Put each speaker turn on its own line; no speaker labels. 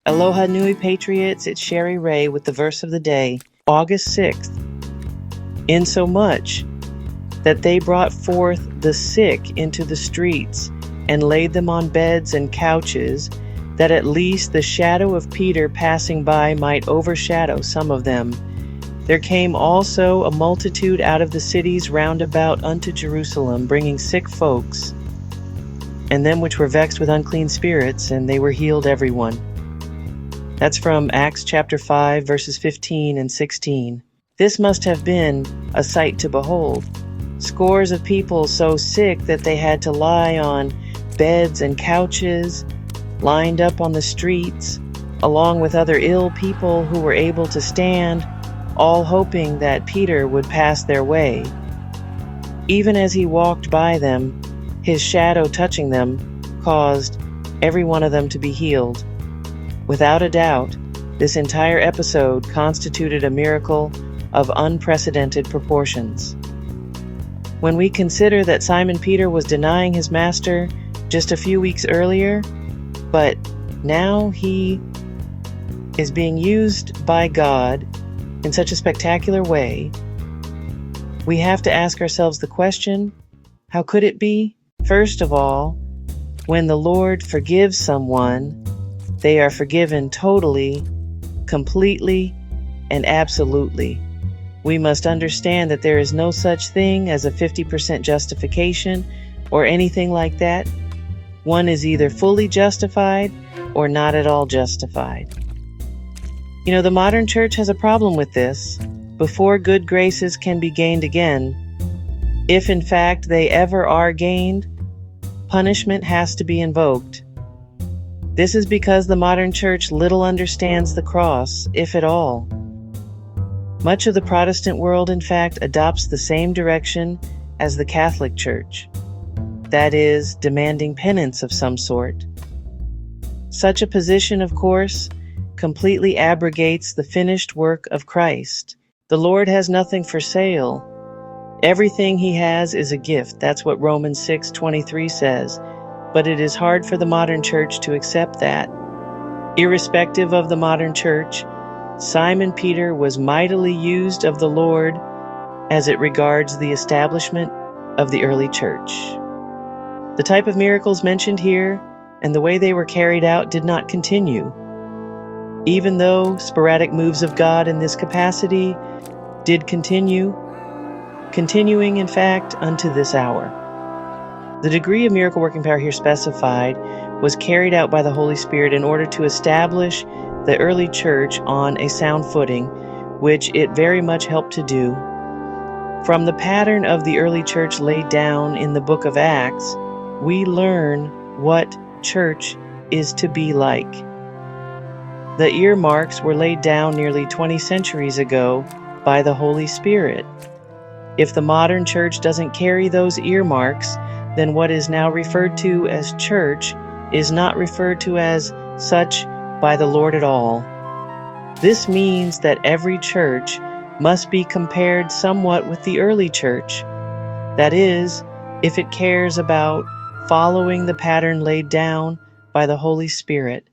Aloha Nui Patriots, it's Shari Raye with the verse of the day, August 6th. Insomuch that they brought forth the sick into the streets and laid them on beds and couches, that at least the shadow of Peter passing by might overshadow some of them. There came also a multitude out of the cities round about unto Jerusalem, bringing sick folks, and them which were vexed with unclean spirits, and they were healed every one. That's from Acts chapter 5, verses 15 and 16. This must have been a sight to behold. Scores of people so sick that they had to lie on beds and couches, lined up on the streets, along with other ill people who were able to stand, all hoping that Peter would pass their way. Even as he walked by them, his shadow touching them caused every one of them to be healed. Without a doubt, this entire episode constituted a miracle of unprecedented proportions. When we consider that Simon Peter was denying his master just a few weeks earlier, but now he is being used by God in such a spectacular way, we have to ask ourselves the question, how could it be? First of all, when the Lord forgives someone, they are forgiven totally, completely, and absolutely. We must understand that there is no such thing as a 50% justification or anything like that. One is either fully justified or not at all justified. You know, the modern church has a problem with this. Before good graces can be gained again, if in fact they ever are gained, punishment has to be invoked. This is because the modern church little understands the cross, if at all. Much of the Protestant world, in fact, adopts the same direction as the Catholic Church. That is, demanding penance of some sort. Such a position, of course, completely abrogates the finished work of Christ. The Lord has nothing for sale. Everything he has is a gift. That's what Romans 6:23 says. But it is hard for the modern church to accept that. Irrespective of the modern church, Simon Peter was mightily used of the Lord as it regards the establishment of the early church. The type of miracles mentioned here and the way they were carried out did not continue, even though sporadic moves of God in this capacity did continue, continuing in fact unto this hour. The degree of miracle working power here specified was carried out by the Holy Spirit in order to establish the early church on a sound footing, which it very much helped to do. From the pattern of the early church laid down in the book of Acts, we learn what church is to be like. The earmarks were laid down nearly 20 centuries ago by the Holy Spirit. If the modern church doesn't carry those earmarks, then what is now referred to as church is not referred to as such by the Lord at all. This means that every church must be compared somewhat with the early church. That is, if it cares about following the pattern laid down by the Holy Spirit.